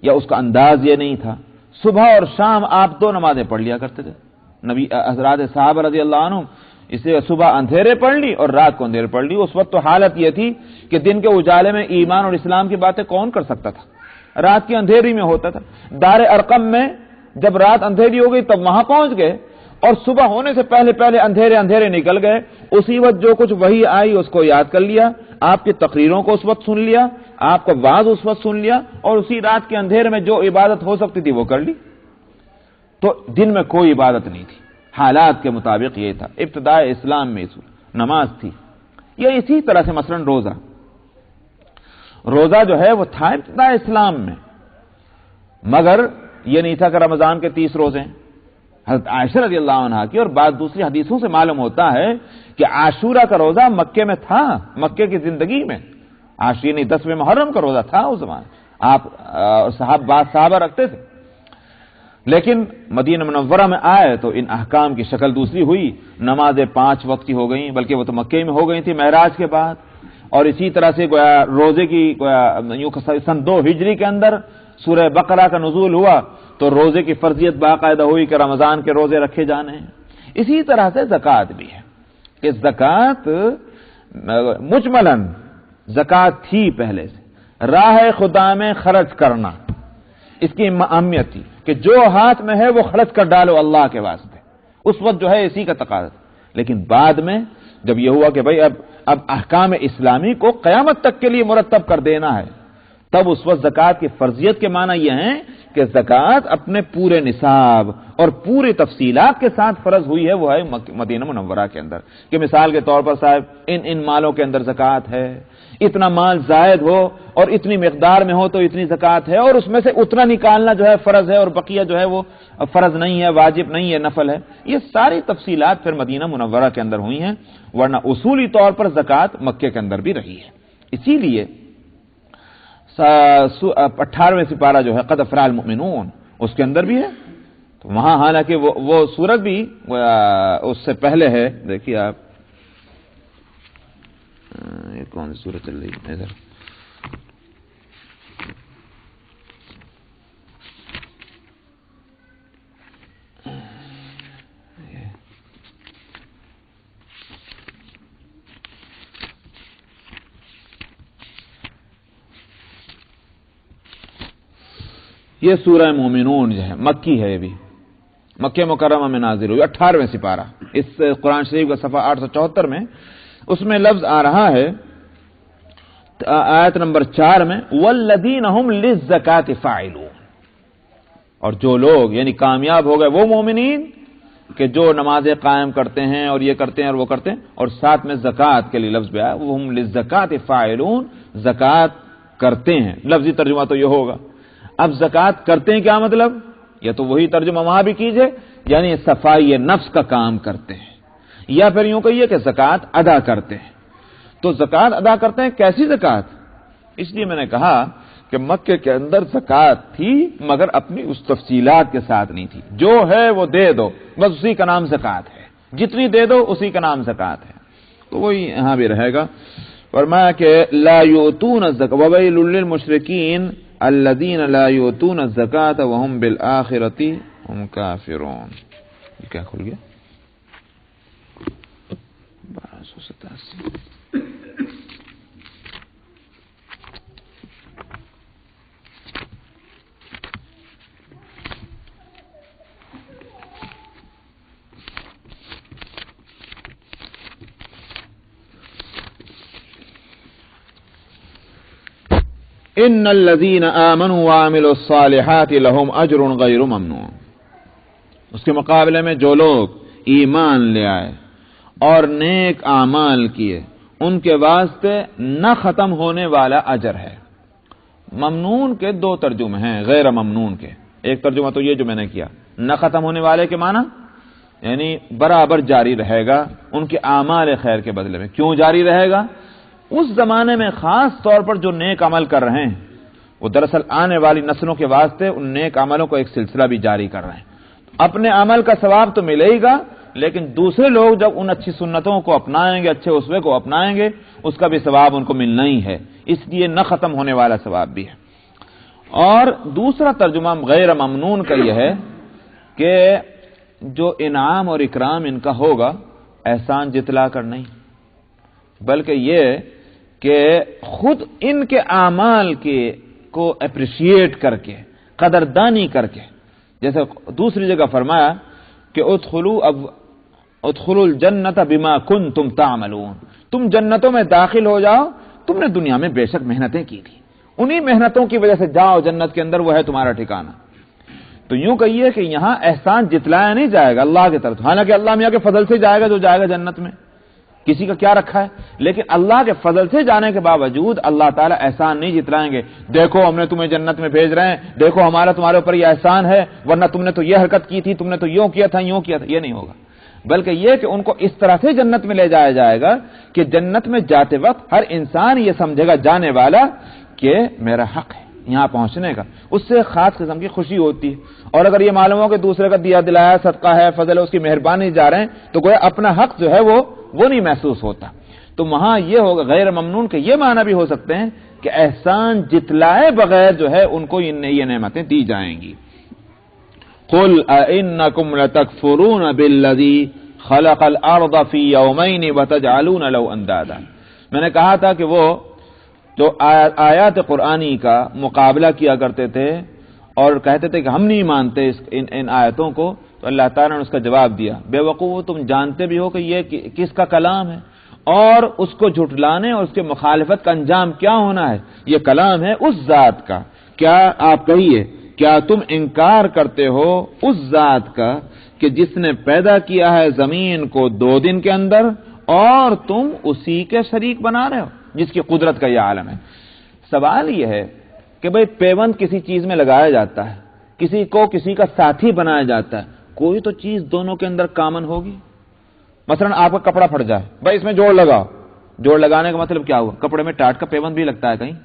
یا اس کا انداز یہ نہیں تھا. صبح اور شام آپ دو نمازیں پڑھ لیا کرتے تھے. نبی حضرات صحابہ رضی اللہ عنہ اسے صبح اندھیرے پڑھ لی اور رات کو اندھیرے پڑھ لی. اس وقت تو حالت یہ تھی کہ دن کے اجالے میں ایمان اور اسلام کی باتیں کون کر سکتا تھا، رات کی اندھیری میں ہوتا تھا. دار ارقم میں جب رات اندھیری ہو گئی تب وہاں پہنچ گئے اور صبح ہونے سے پہلے اندھیرے نکل گئے. اسی وقت جو کچھ وحی آئی اس کو یاد کر لیا، آپ کی تقریروں کو اس وقت سن لیا، آپ کا وعظ اس وقت سن لیا، اور اسی رات کے اندھیرے میں جو عبادت ہو سکتی تھی وہ کر لی. تو دن میں کوئی عبادت نہیں تھی، حالات کے مطابق یہ تھا. ابتداء اسلام میں نماز تھی. یہ اسی طرح سے مثلا روزہ جو ہے وہ تھا ابتداء اسلام میں، مگر یہ نہیں تھا کہ رمضان کے 30 روزے ہیں. حضرت عائشہ رضی اللہ عنہ کی اور بعض دوسری حدیثوں سے معلوم ہوتا ہے کہ عاشورہ کا روزہ مکے میں تھا، مکے کی زندگی میں. عاشورہ 10ویں محرم کا روزہ تھا اس زمانے، آپ صحابہ رکھتے تھے. لیکن مدینہ منورہ میں آئے تو ان احکام کی شکل دوسری ہوئی. نمازیں 5 وقت کی ہو گئیں، بلکہ وہ تو مکے میں ہو گئی تھی معراج کے بعد. اور اسی طرح سے گویا روزے کی سن 2 ہجری کے اندر سورہ بقرہ کا نزول ہوا تو روزے کی فرضیت باقاعدہ ہوئی کہ رمضان کے روزے رکھے جانے ہیں. اسی طرح سے زکوٰۃ بھی ہے کہ زکوٰۃ مجملاً زکوٰۃ تھی پہلے سے، راہ خدا میں خرچ کرنا، اس کی اہمیت تھی کہ جو ہاتھ میں ہے وہ خرچ کر ڈالو اللہ کے واسطے. اس وقت جو ہے اسی کا تقاضا. لیکن بعد میں جب یہ ہوا کہ بھائی اب احکام اسلامی کو قیامت تک کے لیے مرتب کر دینا ہے، تب اس وقت زکوٰۃ کی فرضیت کے معنی یہ ہیں کہ زکوٰۃ اپنے پورے نصاب اور پوری تفصیلات کے ساتھ فرض ہوئی ہے. وہ ہے مدینہ منورہ کے اندر کہ مثال کے طور پر صاحب ان مالوں کے اندر زکوٰۃ ہے، اتنا مال زائد ہو اور اتنی مقدار میں ہو تو اتنی زکوٰۃ ہے، اور اس میں سے اتنا نکالنا جو ہے فرض ہے اور بقیہ جو ہے وہ فرض نہیں ہے، واجب نہیں ہے، نفل ہے. یہ ساری تفصیلات پھر مدینہ منورہ کے اندر ہوئی ہیں، ورنہ اصولی طور پر زکوٰۃ مکے کے اندر بھی رہی ہے. اسی لیے 18ویں سپارہ جو ہے قد افلح المؤمنون اس کے اندر بھی ہے. تو وہاں حالانکہ وہ سورت بھی اس سے پہلے ہے. دیکھیے آپ یہ کون سی سورت چل رہی ہے ادھر، یہ سورہ مومنون جو ہے مکی ہے، یہ بھی مکہ مکرمہ میں نازل ہوئی. 18ویں سپارہ اس قرآن شریف کا صفحہ 874 میں اس میں لفظ آ رہا ہے آیت نمبر 4 میں والذین هم للزکاۃ فاعلون. اور جو لوگ یعنی کامیاب ہو گئے وہ مومنین کہ جو نمازیں قائم کرتے ہیں اور یہ کرتے ہیں اور وہ کرتے ہیں، اور ساتھ میں زکوٰۃ کے لیے لفظ بھی آیا وہ ہم للزکاۃ فاعلون، زکوٰۃ کرتے ہیں. لفظی ترجمہ تو یہ ہوگا. اب زکوٰۃ کرتے ہیں کیا مطلب؟ یا تو وہی ترجمہ وہاں بھی کیجئے یعنی صفائی نفس کا کام کرتے ہیں، یا پھر یوں کہیے کہ زکوٰۃ ادا کرتے ہیں. تو زکوٰۃ ادا کرتے ہیں. کیسی زکوٰۃ؟ اس لیے میں نے کہا کہ مکے کے اندر زکوٰۃ تھی مگر اپنی اس تفصیلات کے ساتھ نہیں تھی. جو ہے وہ دے دو، بس اسی کا نام زکوٰۃ ہے. جتنی دے دو اسی کا نام زکوٰۃ ہے. تو وہی یہاں بھی رہے گا. فرمایا کہ لا یؤتون الزکاۃ وویل للمشرکین الذین لا یؤتون الزکاۃ وهم بالآخرۃ هم کافرون. یہ کیا کھل گیا؟ 1287. ان الذین آمنوا وعملوا الصالحات لهم اجر غیر ممنون. اس کے مقابلے میں جو لوگ ایمان لے آئے اور نیک اعمال کیے ان کے واسطے نہ ختم ہونے والا اجر ہے. ممنون کے دو ترجمے ہیں غیر ممنون کے. ایک ترجمہ تو یہ جو میں نے کیا، نہ ختم ہونے والے کے معنی یعنی برابر جاری رہے گا ان کے اعمال خیر کے بدلے میں. کیوں جاری رہے گا؟ اس زمانے میں خاص طور پر جو نیک عمل کر رہے ہیں وہ دراصل آنے والی نسلوں کے واسطے ان نیک عملوں کو ایک سلسلہ بھی جاری کر رہے ہیں. اپنے عمل کا ثواب تو ملے ہی گا، لیکن دوسرے لوگ جب ان اچھی سنتوں کو اپنائیں گے، اچھے اسوے کو اپنائیں گے، اس کا بھی ثواب ان کو ملنا ہی ہے. اس لیے نہ ختم ہونے والا ثواب بھی ہے. اور دوسرا ترجمہ غیر ممنون کا یہ ہے کہ جو انعام اور اکرام ان کا ہوگا احسان جتلا کر نہیں، بلکہ یہ کہ خود ان کے اعمال کو اپریشیٹ کر کے، قدردانی کر کے، جیسے دوسری جگہ فرمایا کہ ادخلوا الجنت بما کنتم تعملون. تم جنتوں میں داخل ہو جاؤ، تم نے دنیا میں بے شک محنتیں کی تھی، انہی محنتوں کی وجہ سے جاؤ جنت کے اندر، وہ ہے تمہارا ٹھکانہ. تو یوں کہیے کہ یہاں احسان جتلایا نہیں جائے گا اللہ کی طرف، حالانکہ اللہ میاں کے فضل سے جائے گا جو جائے گا جنت میں، کسی کا کیا رکھا ہے، لیکن اللہ کے فضل سے جانے کے باوجود اللہ تعالیٰ احسان نہیں جتلائیں گے. دیکھو ہم نے تمہیں جنت میں بھیج رہے ہیں، دیکھو ہمارا تمہارے اوپر یہ احسان ہے، ورنہ تم نے تو یہ حرکت کی تھی، تم نے تو یوں کیا تھا، یوں کیا تھا. یہ نہیں ہوگا، بلکہ یہ کہ ان کو اس طرح سے جنت میں لے جایا جائے گا کہ جنت میں جاتے وقت ہر انسان یہ سمجھے گا جانے والا کہ میرا حق ہے یہاں پہنچنے کا. اس سے خاص قسم کی خوشی ہوتی ہے. اور اگر یہ معلوم ہو کہ دوسرے کا دیا دلایا صدقہ ہے، فضل ہے، اس کی مہربانی جا رہے ہیں، تو گویا اپنا حق جو ہے وہ نہیں محسوس ہوتا. تو وہاں یہ ہوگا غیر ممنون کے یہ معنی بھی ہو سکتے ہیں کہ احسان جتلائے بغیر جو ہے ان کو یہ نعمتیں دی جائیں گی. قل أئنكم لتكفرون بالذي خلق الارض في يومين وتجعلون له اندادا. میں نے کہا تھا کہ وہ جو آیات قرآنی کا مقابلہ کیا کرتے تھے اور کہتے تھے کہ ہم نہیں مانتے ان آیتوں کو، تو اللہ تعالیٰ نے اس کا جواب دیا، بے وقوف تم جانتے بھی ہو کہ یہ کس کا کلام ہے اور اس کو جھٹلانے اور اس کے مخالفت کا انجام کیا ہونا ہے. یہ کلام ہے اس ذات کا. کیا آپ کہیے کیا تم انکار کرتے ہو اس ذات کا کہ جس نے پیدا کیا ہے زمین کو 2 دن کے اندر اور تم اسی کے شریک بنا رہے ہو، جس کی قدرت کا یہ عالم ہے. سوال یہ ہے کہ بھئی پیوند کسی چیز میں لگایا جاتا ہے، کسی کو کسی کا ساتھی بنایا جاتا ہے، کوئی تو چیز دونوں کے اندر کامن ہوگی. مثلا آپ کا کپڑا پھٹ جائے، بھائی اس میں جوڑ لگاؤ. جوڑ لگانے کا مطلب کیا ہوا؟ کپڑے میں ٹاٹ کا پیوند بھی لگتا ہے کہیں،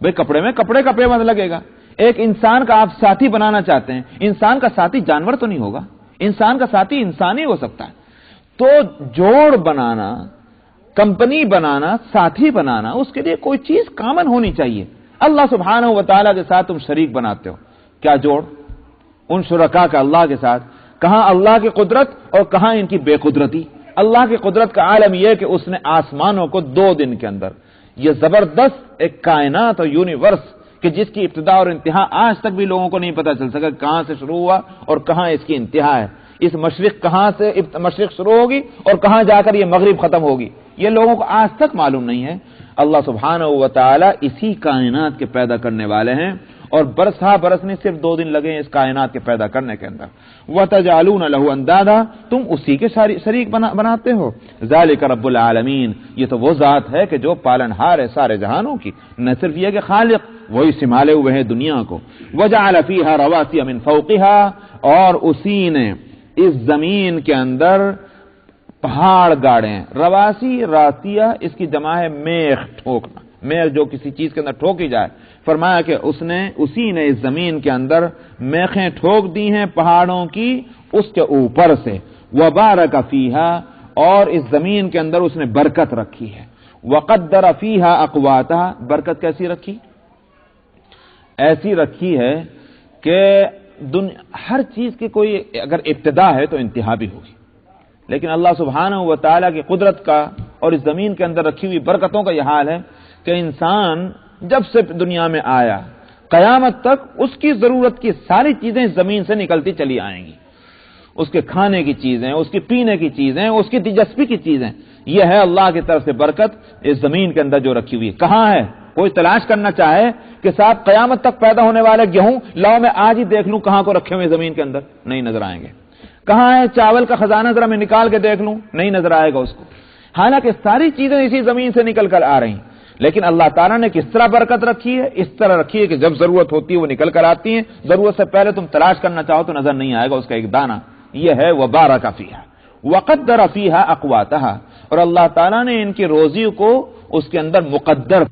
بھئی کپڑے میں کپڑے کا پیوند لگے گا. ایک انسان کا آپ ساتھی بنانا چاہتے ہیں، انسان کا ساتھی جانور تو نہیں ہوگا، انسان کا ساتھی انسان ہی ہو سکتا ہے. تو جوڑ بنانا، کمپنی بنانا، ساتھی بنانا، اس کے لیے کوئی چیز کامن ہونی چاہیے. اللہ سبحانہ و تعالیٰ کے ساتھ تم شریک بناتے ہو، کیا جوڑ ان شرکا کا اللہ کے ساتھ؟ کہاں اللہ کی قدرت اور کہاں ان کی بے قدرتی. اللہ کی قدرت کا عالم یہ کہ اس نے آسمانوں کو 2 دن کے اندر، یہ زبردست ایک کائنات اور یونیورس کہ جس کی ابتدا اور انتہا آج تک بھی لوگوں کو نہیں پتا چل سکا کہاں سے شروع ہوا اور کہاں اس کی انتہا ہے. اس مشرق کہاں سے مشرق شروع ہوگی اور کہاں جا کر یہ مغرب ختم ہوگی، یہ لوگوں کو آج تک معلوم نہیں ہے. اللہ سبحانہ و تعالی اسی کائنات کے پیدا کرنے والے ہیں اور برس نہیں صرف 2 دن لگے ہیں اس کائنات کے پیدا کرنے کے اندر. وَتَجْعَلُونَ لَهُ أَنْدَادًا، تم اسی کے شریک بناتے ہو. ذَلِكَ رَبُّ الْعَالَمِينَ، یہ تو وہ ذات ہے کہ جو پالنہار ہے سارے جہانوں کی، نہ صرف یہ کہ خالق، وہی سنبھالے ہوئے ہیں دنیا کو. وَجَعَلَ فِيهَا رَوَاسِيَ مِنْ فَوْقِهَا، اور اسی نے اس زمین کے اندر پہاڑ گاڑے ہیں. رواسی راسیہ اس کی جمع ہے میخ، ٹھوکنا، میخ جو کسی چیز کے اندر ٹھوکی جائے. فرمایا کہ اسی نے اس زمین کے اندر میخیں ٹھوک دی ہیں پہاڑوں کی اس کے اوپر سے. وبارک فیہا، اور اس زمین کے اندر اس نے برکت رکھی ہے. وقدر فیہا اقواتہا، برکت کیسی رکھی؟ ایسی رکھی ہے کہ ہر چیز کی کوئی اگر ابتدا ہے تو انتہا بھی ہوگی، لیکن اللہ سبحانہ و تعالیٰ کی قدرت کا اور اس زمین کے اندر رکھی ہوئی برکتوں کا یہ حال ہے کہ انسان جب سے دنیا میں آیا قیامت تک اس کی ضرورت کی ساری چیزیں زمین سے نکلتی چلی آئیں گی، اس کے کھانے کی چیزیں، اس کی پینے کی چیزیں، اس کی دلچسپی کی چیزیں، یہ ہے اللہ کی طرف سے برکت اس زمین کے اندر جو رکھی ہوئی ہے۔ کہاں ہے؟ کوئی تلاش کرنا چاہے کہ صاحب قیامت تک پیدا ہونے والے گیہوں لاؤ میں آج ہی دیکھ لوں کہاں کو رکھے ہوئے زمین کے اندر، نہیں نظر آئیں گے۔ کہاں ہے چاول کا خزانہ، ذرا میں نکال کے دیکھ لوں، نہیں نظر آئے گا اس کو، حالانکہ ساری چیزیں اسی زمین سے نکل کر آ رہی ہیں، لیکن اللہ تعالیٰ نے کس طرح برکت رکھی ہے؟ اس طرح رکھی ہے کہ جب ضرورت ہوتی ہے وہ نکل کر آتی ہیں، ضرورت سے پہلے تم تلاش کرنا چاہو تو نظر نہیں آئے گا اس کا ایک دانہ۔ یہ ہے وبارک فیہا وقدر فیہا اقواتہا، اور اللہ تعالیٰ نے ان کی روزی کو اس کے اندر مقدر